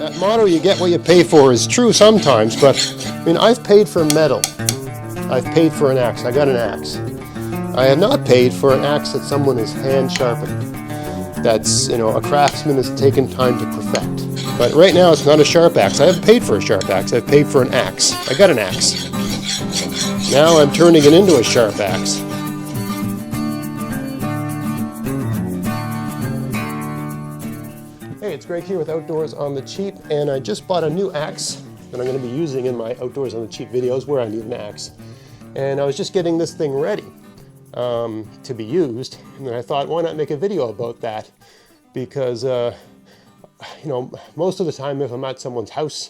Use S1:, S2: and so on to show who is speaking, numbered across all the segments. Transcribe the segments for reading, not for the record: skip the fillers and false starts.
S1: That motto, you get what you pay for, is true sometimes, but I mean, I've paid for metal. I've paid for an axe. I got an axe. I have not paid for an axe that someone has hand sharpened. That's, you know, a craftsman has taken time to perfect. But right now it's not a sharp axe. I haven't paid for a sharp axe. I've paid for an axe. I got an axe. Now I'm turning it into a sharp axe. Hey, it's Greg here with Outdoors on the Cheap, and I just bought a new axe that I'm going to be using in my Outdoors on the Cheap videos where I need an axe. And I was just getting this thing ready to be used, and then I thought, why not make a video about that? Because you know, most of the time if I'm at someone's house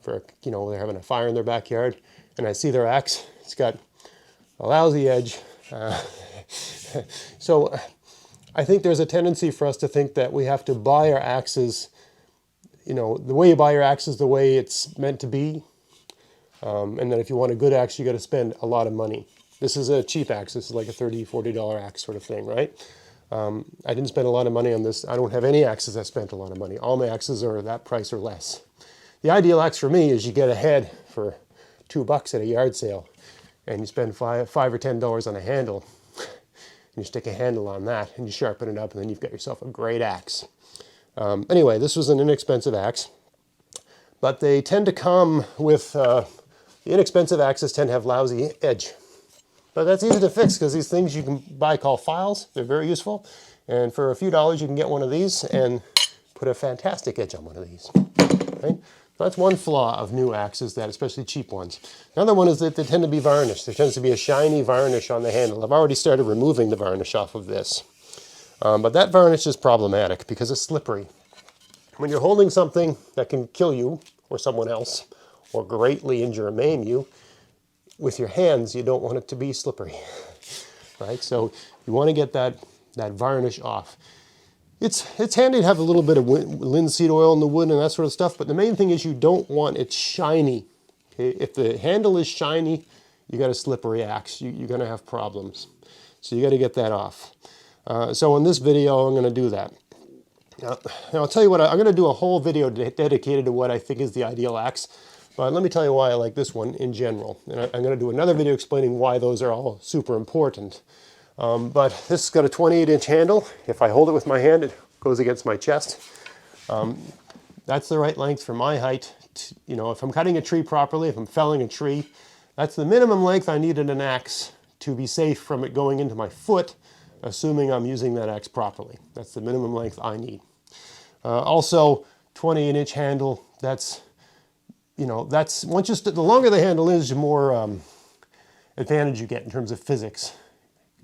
S1: for, you know, they're having a fire in their backyard and I see their axe, it's got a lousy edge. So I think there's a tendency for us to think that we have to buy our axes, you know, the way you buy your axe is the way it's meant to be. And that if you want a good axe, you got to spend a lot of money. This is a cheap axe. This is like a $30, $40 axe sort of thing, right? I didn't spend a lot of money on this. I don't have any axes that spent a lot of money. All my axes are that price or less. The ideal axe for me is you get a head for $2 at a yard sale, and you spend $5 or $10 on a handle, and you stick a handle on that, and you sharpen it up, and then you've got yourself a great axe. Anyway, this was an inexpensive axe, but they tend to come with, the inexpensive axes tend to have lousy edge. But that's easy to fix because these things you can buy called files. They're very useful. And for a few dollars, you can get one of these and put a fantastic edge on one of these. Right? That's one flaw of new axes, that especially cheap ones. Another one is that they tend to be varnished. There tends to be a shiny varnish on the handle. I've already started removing the varnish off of this. But that varnish is problematic because it's slippery. When you're holding something that can kill you or someone else or greatly injure or maim you, with your hands, you don't want it to be slippery, right? So you want to get that varnish off. It's handy to have a little bit of linseed oil in the wood and that sort of stuff, but the main thing is you don't want it shiny. Okay? If the handle is shiny, you got a slippery axe. You're going to have problems. So you got to get that off. So in this video, I'm going to do that. Now I'll tell you what, I'm going to do a whole video dedicated to what I think is the ideal axe. But let me tell you why I like this one in general. And I'm going to do another video explaining why those are all super important. But this has got a 28-inch handle. If I hold it with my hand, it goes against my chest. That's the right length for my height. You know, if I'm cutting a tree properly, if I'm felling a tree, that's the minimum length I need in an axe to be safe from it going into my foot, assuming I'm using that axe properly. That's the minimum length I need. Also, 28-inch handle, that's, you know, that's, the longer the handle is, the more advantage you get in terms of physics,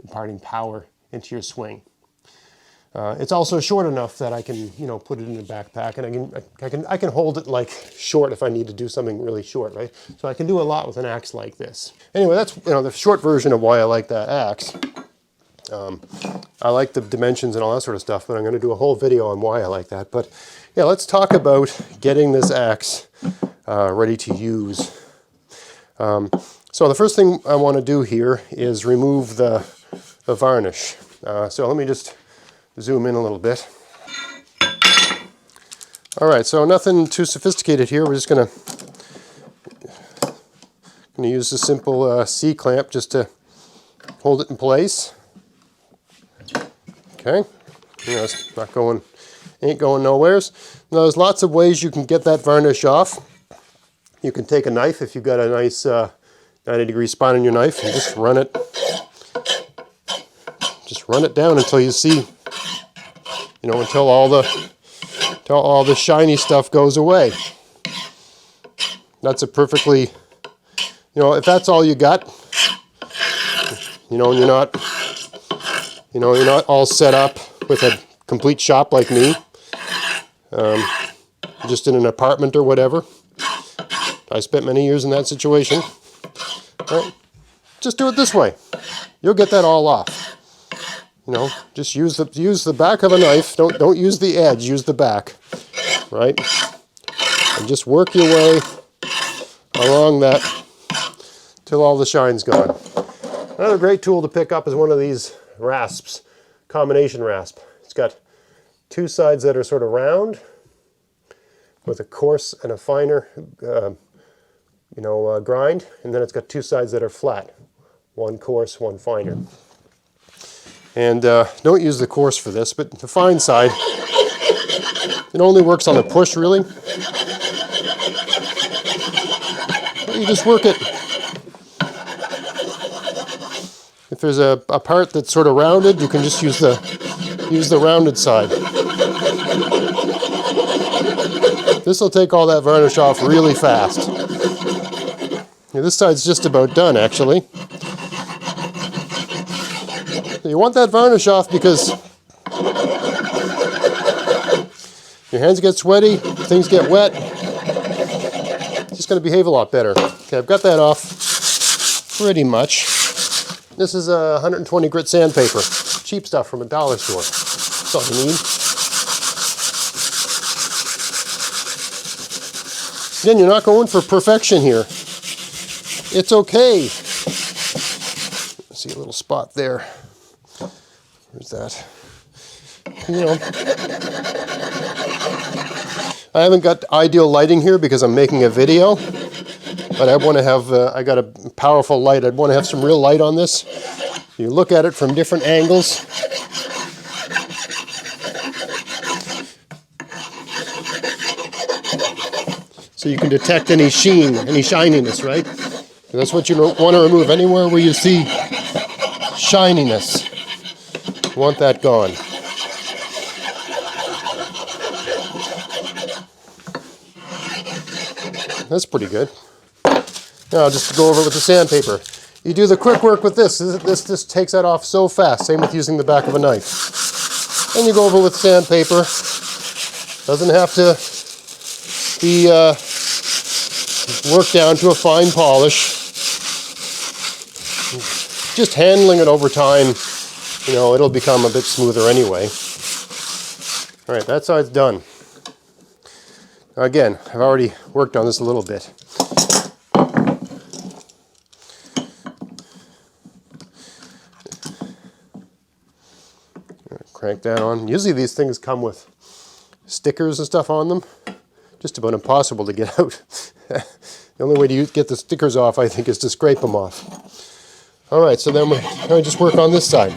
S1: imparting power into your swing. It's also short enough that I can, you know, put it in a backpack, and I can hold it like short if I need to do something really short, right? So I can do a lot with an axe like this. Anyway, that's, you know, the short version of why I like that axe. I like the dimensions and all that sort of stuff, but I'm going to do a whole video on why I like that. But yeah, let's talk about getting this axe ready to use. So the first thing I want to do here is remove the varnish. So let me just zoom in a little bit. All right, so nothing too sophisticated here. We're just going to use a simple C-clamp just to hold it in place. Okay, you know, it's not going, ain't going nowheres. Now there's lots of ways you can get that varnish off. You can take a knife if you've got a nice 90-degree spine on your knife and just run it down until you see, you know, until all the shiny stuff goes away. That's a perfectly, you know, if that's all you got, you know, you're not all set up with a complete shop like me, just in an apartment or whatever. I spent many years in that situation. Right? Just do it this way. You'll get that all off. You know, just use the back of a knife. Don't use the edge. Use the back. Right? And just work your way along that till all the shine's gone. Another great tool to pick up is one of these rasps, combination rasp. It's got two sides that are sort of round, with a coarse and a finer grind, and then it's got two sides that are flat, one coarse, one finer. And don't use the coarse for this, but the fine side, it only works on a push, really. You just work it. If there's a part that's sort of rounded, you can just use the rounded side. This will take all that varnish off really fast. Yeah, this side's just about done, actually. You want that varnish off because your hands get sweaty, things get wet. It's just going to behave a lot better. Okay, I've got that off pretty much. This is a 120 grit sandpaper. Cheap stuff from a dollar store. That's all you need. Again, you're not going for perfection here. It's okay. See a little spot there. Where's that? You know, I haven't got ideal lighting here because I'm making a video, but I want to have, I got a powerful light. I'd want to have some real light on this. You look at it from different angles. So you can detect any sheen, any shininess, right? And that's what you want to remove. Anywhere where you see shininess, you want that gone. That's pretty good. Now I'll just go over it with the sandpaper. You do the quick work with this. This just takes that off so fast. Same with using the back of a knife. Then you go over with sandpaper. Doesn't have to be worked down to a fine polish. Just handling it over time, you know, it'll become a bit smoother anyway. All right, that side's done. Again, I've already worked on this a little bit. Crank that on. Usually these things come with stickers and stuff on them. Just about impossible to get out. The only way to get the stickers off, I think, is to scrape them off. All right, so then we're going to just work on this side.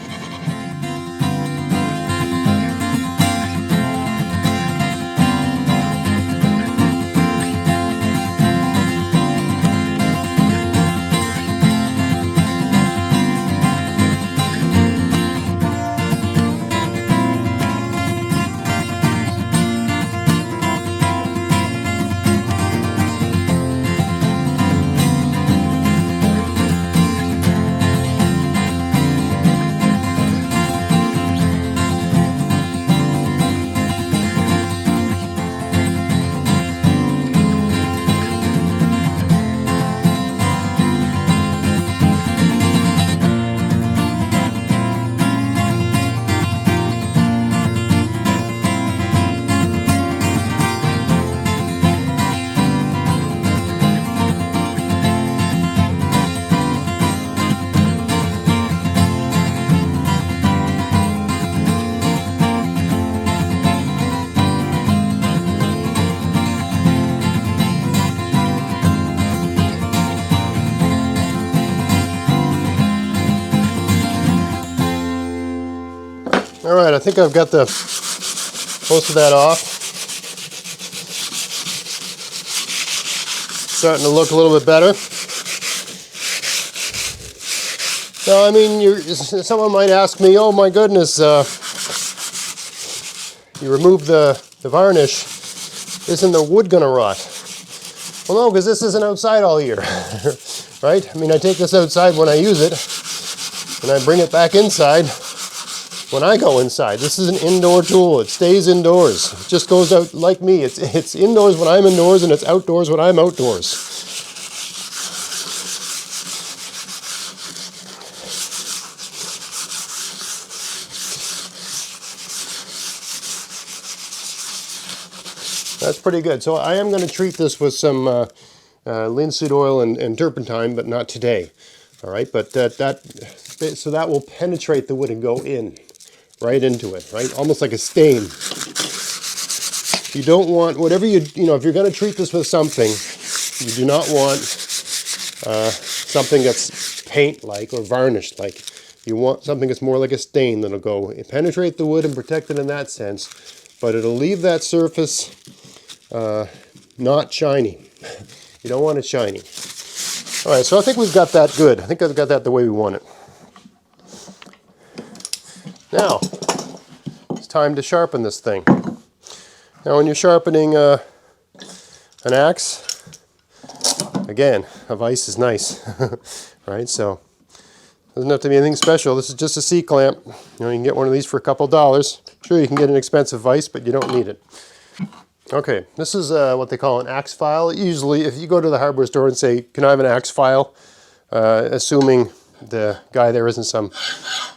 S1: All right, I think I've got most of that off. Starting to look a little bit better. Now, I mean, someone might ask me, oh my goodness, you remove the varnish, isn't the wood going to rot? Well, no, because this isn't outside all year, right? I mean, I take this outside when I use it, and I bring it back inside when I go inside. This is an indoor tool. It stays indoors. It just goes out like me. It's indoors when I'm indoors, and it's outdoors when I'm outdoors. That's pretty good. So I am going to treat this with some linseed oil and turpentine, but not today. All right, but so that will penetrate the wood and go in, right into it, right? Almost like a stain. You don't want, whatever if you're going to treat this with something, you do not want something that's paint-like or varnish-like. You want something that's more like a stain that'll go penetrate the wood and protect it in that sense, but it'll leave that surface not shiny. You don't want it shiny. All right, so I think we've got that good. I think I've got that the way we want it. Now, it's time to sharpen this thing. Now, when you're sharpening an axe, again, a vise is nice, right? So, it doesn't have to be anything special. This is just a C-clamp. You can get one of these for a couple $. Sure, you can get an expensive vise, but you don't need it. Okay, this is what they call an axe file. Usually, if you go to the hardware store and say, "Can I have an axe file?" Assuming the guy there isn't some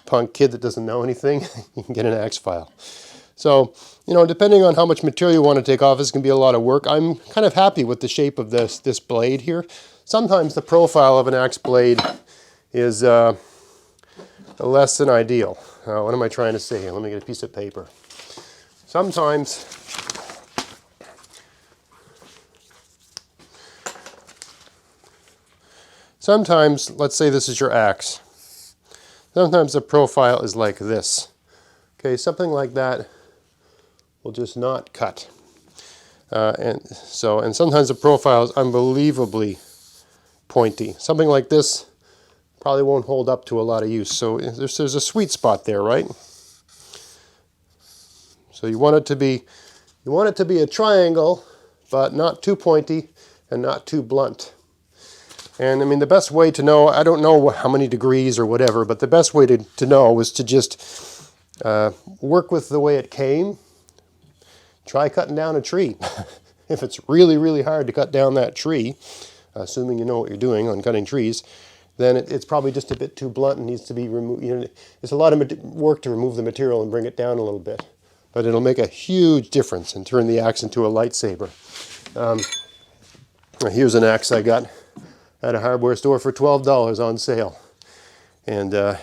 S1: punk kid that doesn't know anything, you can get an axe file. So, depending on how much material you want to take off, this can be a lot of work. I'm kind of happy with the shape of this blade here. Sometimes the profile of an axe blade is less than ideal. What am I trying to say here? Let me get a piece of paper. Sometimes let's say this is your axe. Sometimes the profile is like this. Okay, something like that will just not cut. And sometimes the profile is unbelievably pointy. Something like this probably won't hold up to a lot of use. So there's a sweet spot there, right? So you want it to be a triangle, but not too pointy and not too blunt. And I mean, the best way to know, I don't know how many degrees or whatever, but the best way to know is to just work with the way it came. Try cutting down a tree. If it's really, really hard to cut down that tree, assuming you know what you're doing on cutting trees, then it's probably just a bit too blunt and needs to be removed. It's a lot of work to remove the material and bring it down a little bit. But it'll make a huge difference and turn the axe into a lightsaber. Here's an axe I got at a hardware store for $12 on sale. And out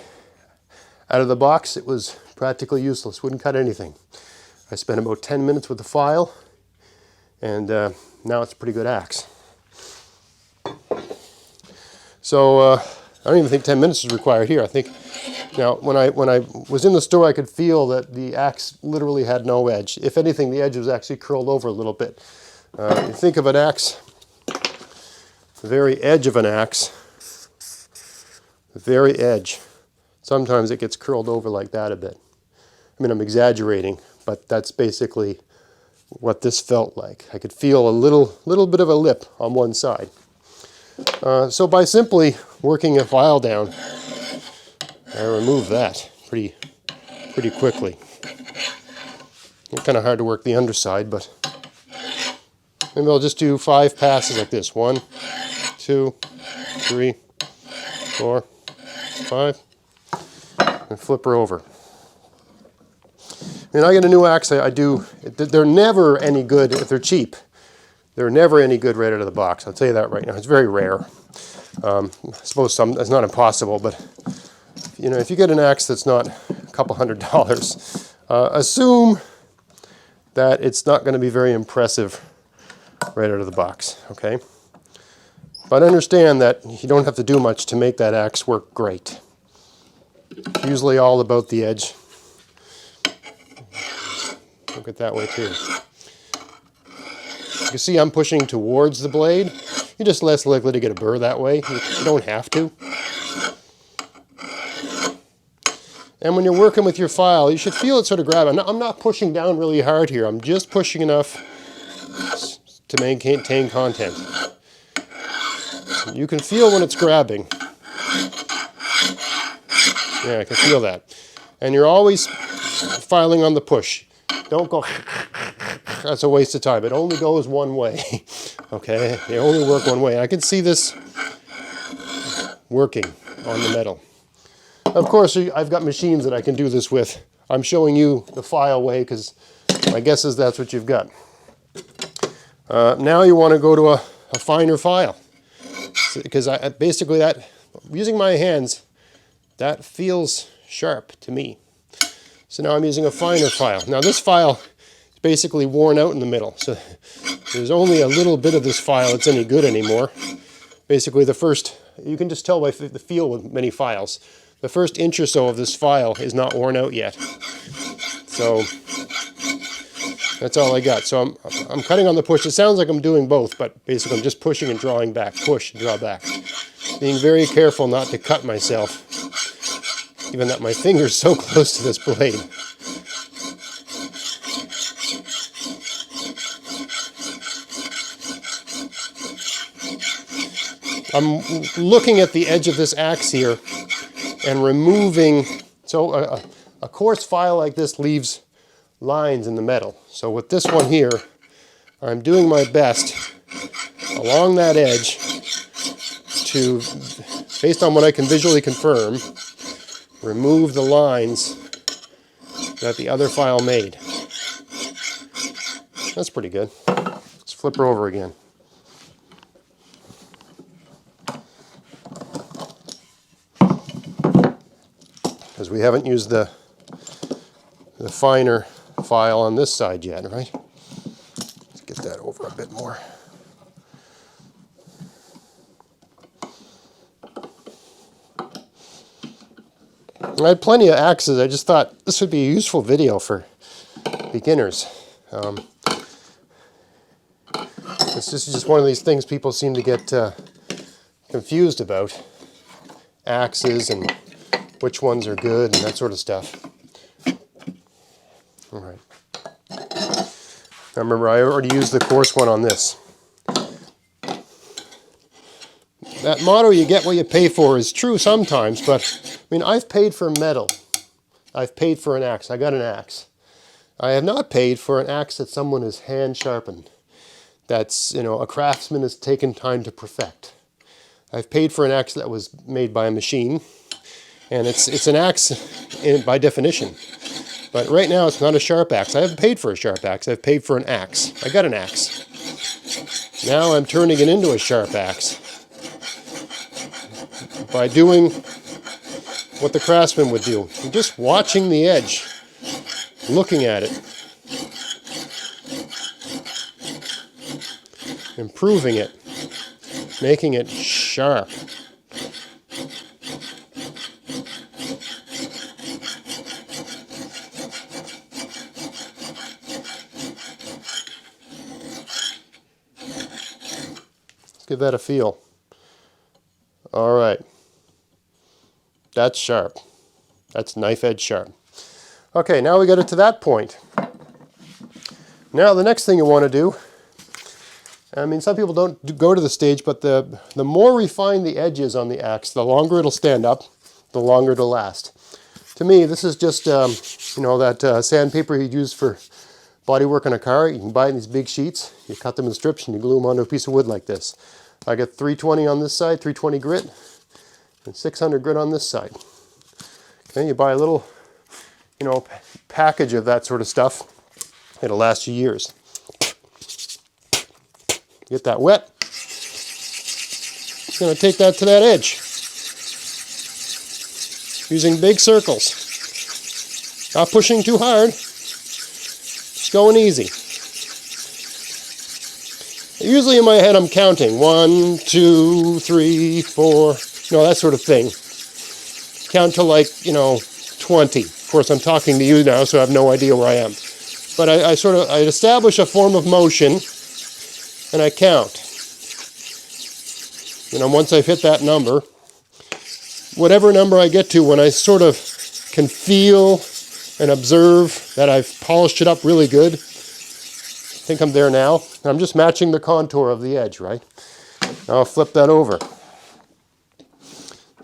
S1: of the box, it was practically useless. Wouldn't cut anything. I spent about 10 minutes with the file, and now it's a pretty good axe. So I don't even think 10 minutes is required here. I think now when I was in the store, I could feel that the axe literally had no edge. If anything, the edge was actually curled over a little bit. You think of an axe, the very edge of an axe, the very edge. Sometimes it gets curled over like that a bit. I mean, I'm exaggerating, but that's basically what this felt like. I could feel a little bit of a lip on one side. So by simply working a file down, I remove that pretty quickly. It's kind of hard to work the underside, but maybe I'll just do 5 passes like this. 1, 2, 3, 4, 5, and flip her over. And I get a new axe, they're never any good if they're cheap. They're never any good right out of the box. I'll tell you that right now. It's very rare. I suppose it's not impossible, but if you get an axe that's not a couple $100, assume that it's not going to be very impressive right out of the box, okay? But understand that you don't have to do much to make that axe work great. It's usually all about the edge. Look at that way too. You can see I'm pushing towards the blade. You're just less likely to get a burr that way. You don't have to. And when you're working with your file, you should feel it sort of grab. I'm not pushing down really hard here. I'm just pushing enough to maintain content. You can feel when it's grabbing. Yeah, I can feel that. And you're always filing on the push. Don't go, that's a waste of time. It only goes one way, okay? They only work one way. I can see this working on the metal. Of course, I've got machines that I can do this with. I'm showing you the file way because my guess is that's what you've got. Now you want to go to a finer file. Because basically using my hands, that feels sharp to me. So now I'm using a finer file. Now this file is basically worn out in the middle. So there's only a little bit of this file that's any good anymore. Basically the first, you can just tell by the feel with many files, the first inch or so of this file is not worn out yet. So that's all I got. So I'm cutting on the push. It sounds like I'm doing both, but basically I'm just pushing and drawing back. Push, draw back. Being very careful not to cut myself, given that my finger's so close to this blade. I'm looking at the edge of this axe here and removing, so a coarse file like this leaves lines in the metal. So with this one here, I'm doing my best along that edge to, based on what I can visually confirm, remove the lines that the other file made. That's pretty good. Let's flip her over again. Because we haven't used the finer file on this side yet, right? Let's get that over a bit more. I had plenty of axes. I just thought this would be a useful video for beginners. This is just one of these things people seem to get confused about. Axes and which ones are good and that sort of stuff. All right. Now remember, I already used the coarse one on this. That motto, you get what you pay for, is true sometimes, but I mean, I've paid for metal. I've paid for an axe. I got an axe. I have not paid for an axe that someone has hand sharpened. That's, you know, a craftsman has taken time to perfect. I've paid for an axe that was made by a machine, and it's an axe by definition. But right now it's not a sharp axe. I haven't paid for a sharp axe. I've paid for an axe. I got an axe. Now I'm turning it into a sharp axe by doing what the craftsman would do. I'm just watching the edge, looking at it, improving it, making it sharp. Let's give that a feel. All right. That's sharp. That's knife edge sharp. Okay, now we got it to that point. Now the next thing you want to do, I mean, some people don't go to the stage, but the more refined the edge is on the axe, the longer it'll stand up, the longer it'll last. To me, this is just, you know, that sandpaper you'd use for bodywork on a car. You can buy it in these big sheets. You cut them in strips and you glue them onto a piece of wood like this. I get 320 on this side, 320 grit, and 600 grit on this side. Okay, you buy a little, you know, package of that sort of stuff. It'll last you years. Get that wet. Just going to take that to that edge. Using big circles. Not pushing too hard. Just going easy. Usually in my head I'm counting 1, 2, 3, 4, you know, that sort of thing. Count to, like, you know, 20. Of course, I'm talking to you now, so I have no idea where I am. But I establish a form of motion, and I count. You know, once I've hit that number, whatever number I get to, when I sort of can feel and observe that I've polished it up really good, I think I'm there now. I'm just matching the contour of the edge, right? Now I'll flip that over.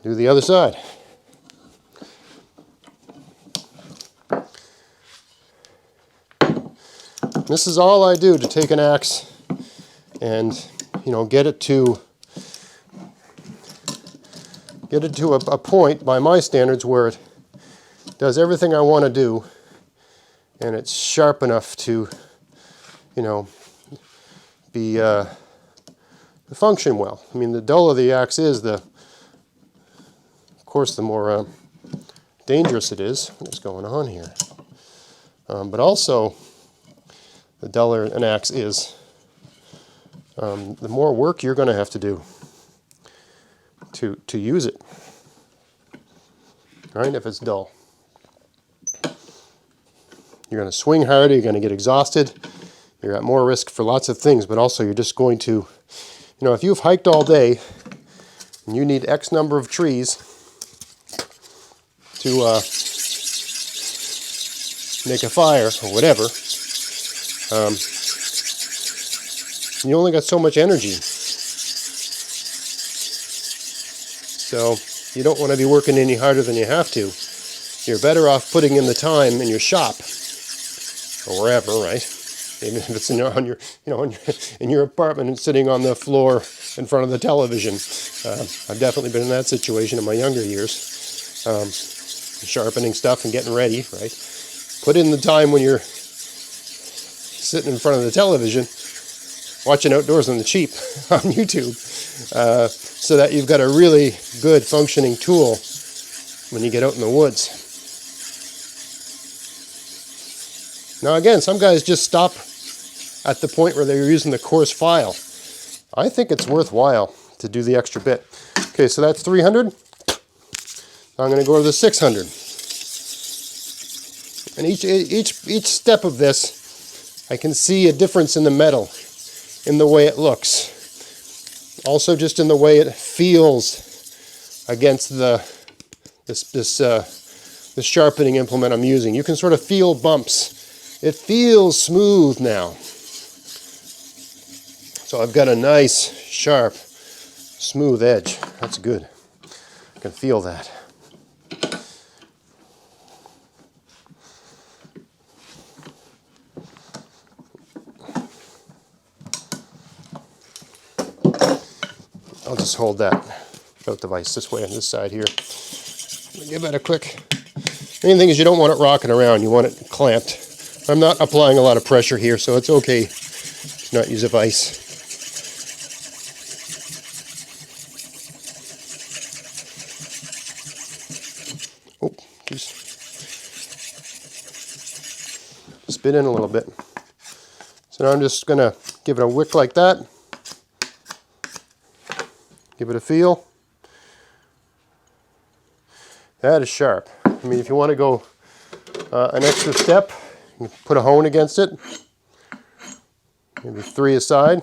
S1: Do the other side. This is all I do to take an axe and, you know, get it to a point by my standards where it does everything I want to do, and it's sharp enough to, you know, be function well. I mean, the duller the axe is, of course, the more dangerous it is. What's going on here? But also, the duller an axe is, the more work you're going to have to do to use it, right? If it's dull. You're going to swing harder, you're going to get exhausted, you're at more risk for lots of things, but also you're just going to, you know, if you've hiked all day and you need X number of trees to make a fire or whatever, you only got so much energy. So you don't want to be working any harder than you have to. You're better off putting in the time in your shop or wherever, right? Even if it's in your apartment and sitting on the floor in front of the television. I've definitely been in that situation in my younger years, sharpening stuff and getting ready, right? Put in the time when you're sitting in front of the television, watching Outdoors on the Cheap on YouTube, so that you've got a really good functioning tool when you get out in the woods. Now again, some guys just stop at the point where they're using the coarse file. I think it's worthwhile to do the extra bit. Okay, so that's 300. Now I'm going to go to the 600. And each step of this, I can see a difference in the metal, in the way it looks. Also just in the way it feels against this sharpening implement I'm using. You can sort of feel bumps. It feels smooth now. So I've got a nice, sharp, smooth edge. That's good. I can feel that. I'll just hold that out device this way on this side here. Give that a quick. Main thing is you don't want it rocking around. You want it clamped. I'm not applying a lot of pressure here, so it's okay to not use a vise. Oh, geez. Spin in a little bit. So now I'm just going to give it a wick like that. Give it a feel. That is sharp. I mean, if you want to go an extra step, you can put a hone against it. Maybe 3 aside.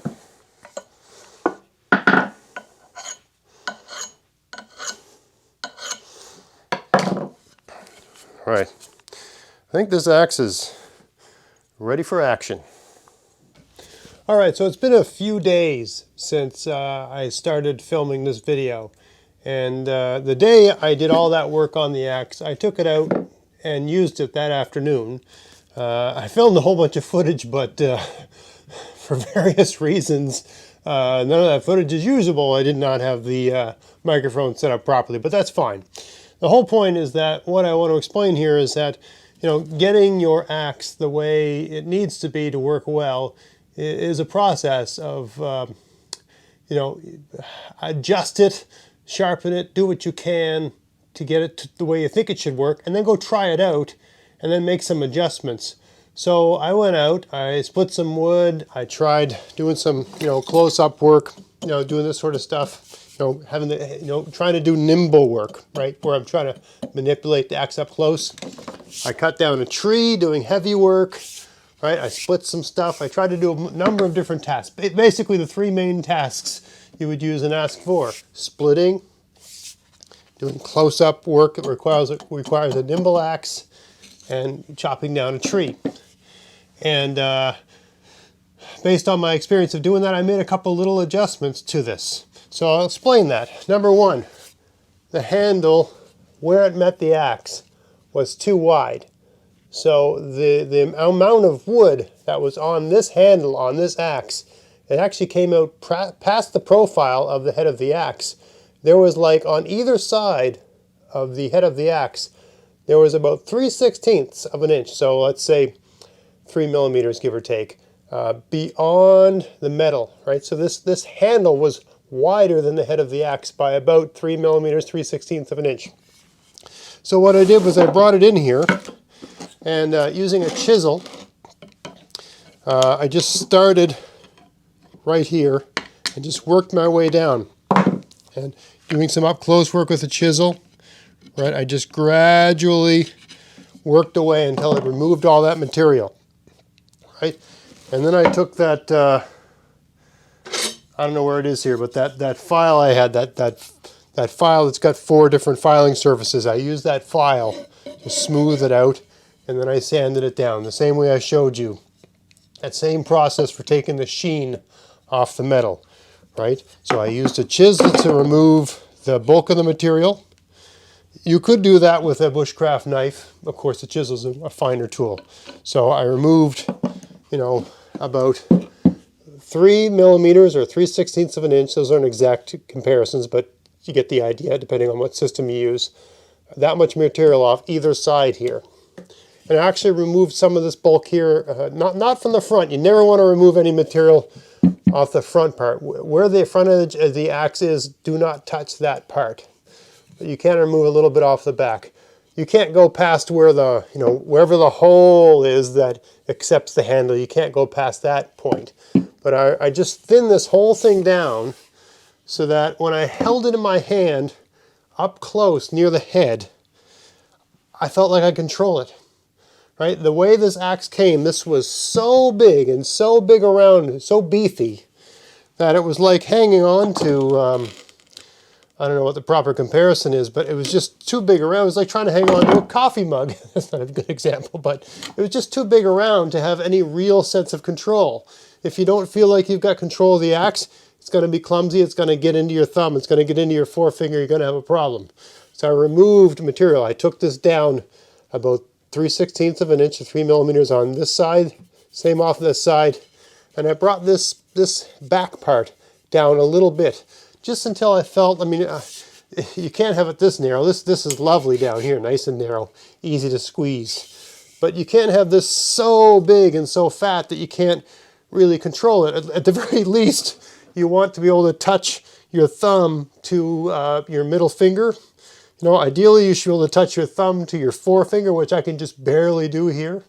S1: All right. I think this axe is ready for action. All right, so it's been a few days since I started filming this video. And the day I did all that work on the axe, I took it out and used it that afternoon. I filmed a whole bunch of footage, but for various reasons, none of that footage is usable. I did not have the microphone set up properly, but that's fine. The whole point is that what I want to explain here is that, you know, getting your axe the way it needs to be to work well is a process of, you know, adjust it, sharpen it, do what you can to get it to the way you think it should work, and then go try it out and then make some adjustments. So I went out, I split some wood, I tried doing some, you know, close-up work, you know, doing this sort of stuff, you know, having the, you know, trying to do nimble work, right, where I'm trying to manipulate the axe up close. I cut down a tree doing heavy work, right, I split some stuff, I tried to do a number of different tasks. Basically the 3 main tasks you would use an axe for: splitting, doing close-up work that requires a nimble axe, and chopping down a tree. And based on my experience of doing that, I made a couple little adjustments to this. So I'll explain that. Number 1, the handle, where it met the axe, was too wide. So the amount of wood that was on this handle, on this axe, it actually came out past the profile of the head of the axe. There was, like, on either side of the head of the axe, there was about 3/16 of an inch, so let's say 3 millimeters, give or take, beyond the metal, right? So this handle was wider than the head of the axe by about 3 millimeters, 3/16 of an inch. So what I did was I brought it in here, and using a chisel, I just started right here and just worked my way down. And doing some up close work with a chisel, right? I just gradually worked away until it removed all that material, right? And then I took that, I don't know where it is here, but that file I had, that file that's got 4 different filing surfaces, I used that file to smooth it out, and then I sanded it down the same way I showed you. That same process for taking the sheen off the metal, right? So I used a chisel to remove the bulk of the material. You could do that with a bushcraft knife. Of course, the chisel's a finer tool. So I removed, you know, about 3 millimeters or 3/16 of an inch. Those aren't exact comparisons, but you get the idea depending on what system you use. That much material off either side here. And I actually removed some of this bulk here, not from the front. You never want to remove any material off the front part. Where the front edge of the axe is, do not touch that part. But you can remove a little bit off the back. You can't go past where the, you know, wherever the hole is that accepts the handle. You can't go past that point. But I just thinned this whole thing down so that when I held it in my hand up close near the head, I felt like I could control it. Right? The way this axe came, this was so big and so big around, so beefy, that it was like hanging on to, I don't know what the proper comparison is, but it was just too big around. It was like trying to hang on to a coffee mug. That's not a good example, but it was just too big around to have any real sense of control. If you don't feel like you've got control of the axe, it's going to be clumsy, it's going to get into your thumb, it's going to get into your forefinger, you're going to have a problem. So I removed material. I took this down about 3/16 of an inch to 3 millimeters on this side, same off this side, and I brought this back part down a little bit, just until I felt, I mean, you can't have it this narrow. This is lovely down here, nice and narrow, easy to squeeze. But you can't have this so big and so fat that you can't really control it. At the very least, you want to be able to touch your thumb to your middle finger. You know, ideally you should be able to touch your thumb to your forefinger, which I can just barely do here,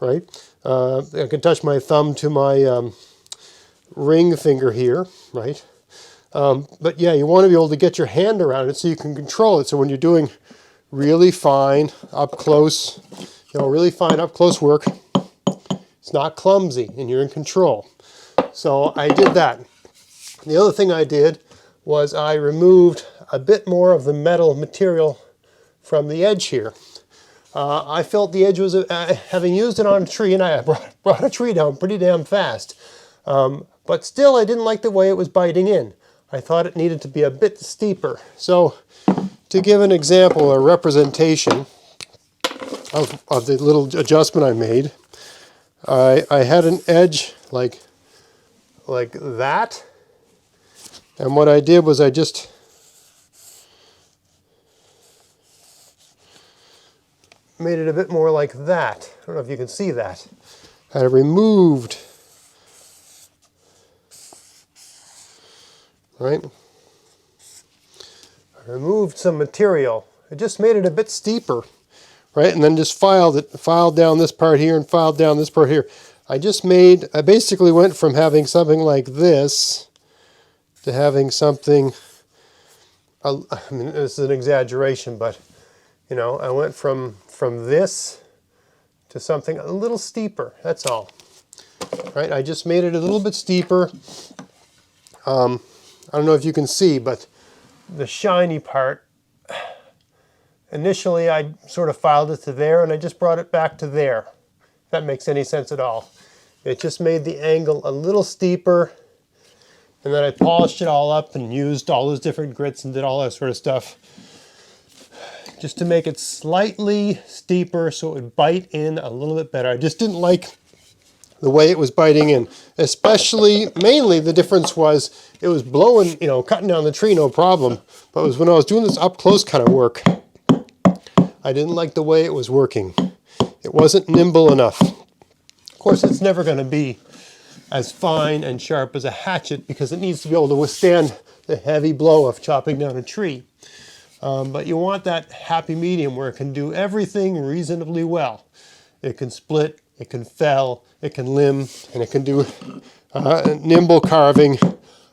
S1: right? I can touch my thumb to my ring finger here, right? But yeah, you want to be able to get your hand around it so you can control it. So when you're doing really fine up close, you know, really fine up close work, it's not clumsy and you're in control. So I did that. The other thing I did was I removed a bit more of the metal material from the edge here. I felt the edge was, having used it on a tree, and I brought a tree down pretty damn fast, but still I didn't like the way it was biting in. I thought it needed to be a bit steeper. So to give an example, a representation of the little adjustment I made, I had an edge like that, and what I did was I just made it a bit more like that. I don't know if you can see that. I removed, right? I removed some material. I just made it a bit steeper, right? And then just filed down this part here and filed down this part here. I basically went from having something like this to having something, I mean, this is an exaggeration, but you know, I went from this to something a little steeper, that's all. Right? I just made it a little bit steeper. I don't know if you can see, but the shiny part, initially I sort of filed it to there and I just brought it back to there. If that makes any sense at all. It just made the angle a little steeper, and then I polished it all up and used all those different grits and did all that sort of stuff, just to make it slightly steeper so it would bite in a little bit better. I just didn't like the way it was biting in. Mainly the difference was it was blowing, you know, cutting down the tree, no problem. But it was when I was doing this up close kind of work, I didn't like the way it was working. It wasn't nimble enough. Of course, it's never going to be as fine and sharp as a hatchet because it needs to be able to withstand the heavy blow of chopping down a tree. But you want that happy medium where it can do everything reasonably well. It can split it can fell, it can limb, and it can do nimble carving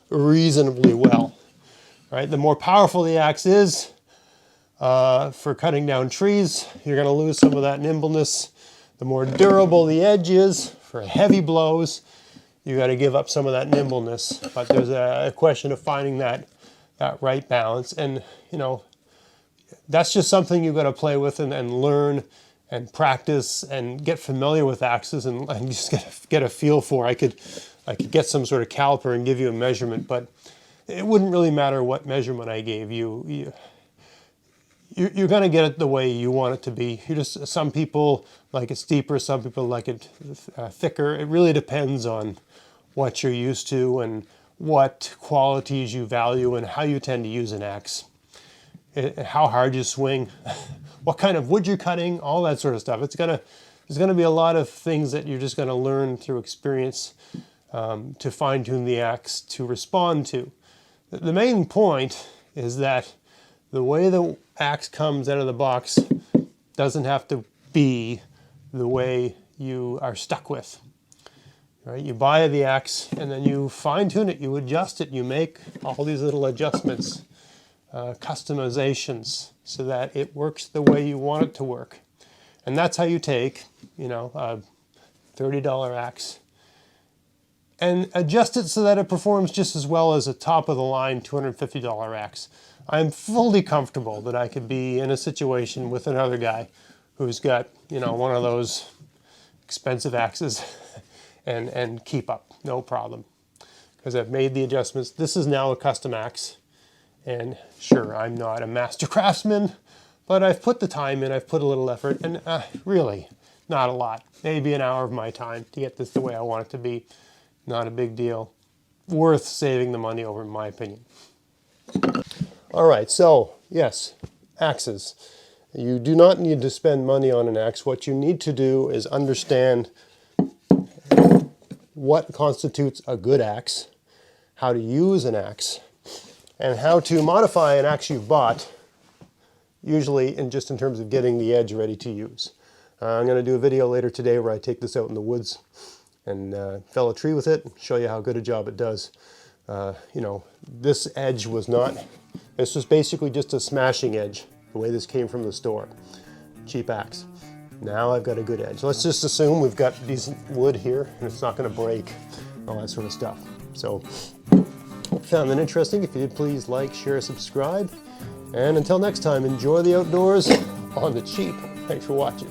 S1: reasonably well. Right? The more powerful the axe is for cutting down trees, you're going to lose some of that nimbleness. The more durable the edge is for heavy blows, you got to give up some of that nimbleness. But there's a question of finding that right balance, and you know, that's just something you've got to play with and learn and practice and get familiar with axes and just get a feel for. I could get some sort of caliper and give you a measurement, but it wouldn't really matter what measurement I gave you. You're going to get it the way you want it to be. Some people like it steeper, some people like it thicker. It really depends on what you're used to and what qualities you value and how you tend to use an axe. How hard you swing, what kind of wood you're cutting, all that sort of stuff. There's gonna be a lot of things that you're just gonna learn through experience to fine tune the axe to respond to. The main point is that the way the axe comes out of the box doesn't have to be the way you are stuck with. Right? You buy the axe and then you fine tune it, you adjust it, you make all these little adjustments, customizations, so that it works the way you want it to work. And that's how you take, you know, a $30 axe and adjust it so that it performs just as well as a top of the line $250 axe. I'm fully comfortable that I could be in a situation with another guy who's got, you know, one of those expensive axes and keep up, no problem. Because I've made the adjustments. This is now a custom axe. And sure, I'm not a master craftsman, but I've put the time in, I've put a little effort, and really, not a lot. Maybe an hour of my time to get this the way I want it to be. Not a big deal. Worth saving the money over, in my opinion. All right, so yes, axes. You do not need to spend money on an axe. What you need to do is understand what constitutes a good axe, how to use an axe, and how to modify an axe you've bought, usually in terms of getting the edge ready to use. I'm going to do a video later today where I take this out in the woods and fell a tree with it, show you how good a job it does. You know, this edge was not, this was basically just a smashing edge, the way this came from the store. Cheap axe. Now I've got a good edge. Let's just assume we've got decent wood here and it's not going to break, all that sort of stuff. So, hope you found that interesting. If you did, please like, share, subscribe. And until next time, enjoy the outdoors on the cheap. Thanks for watching.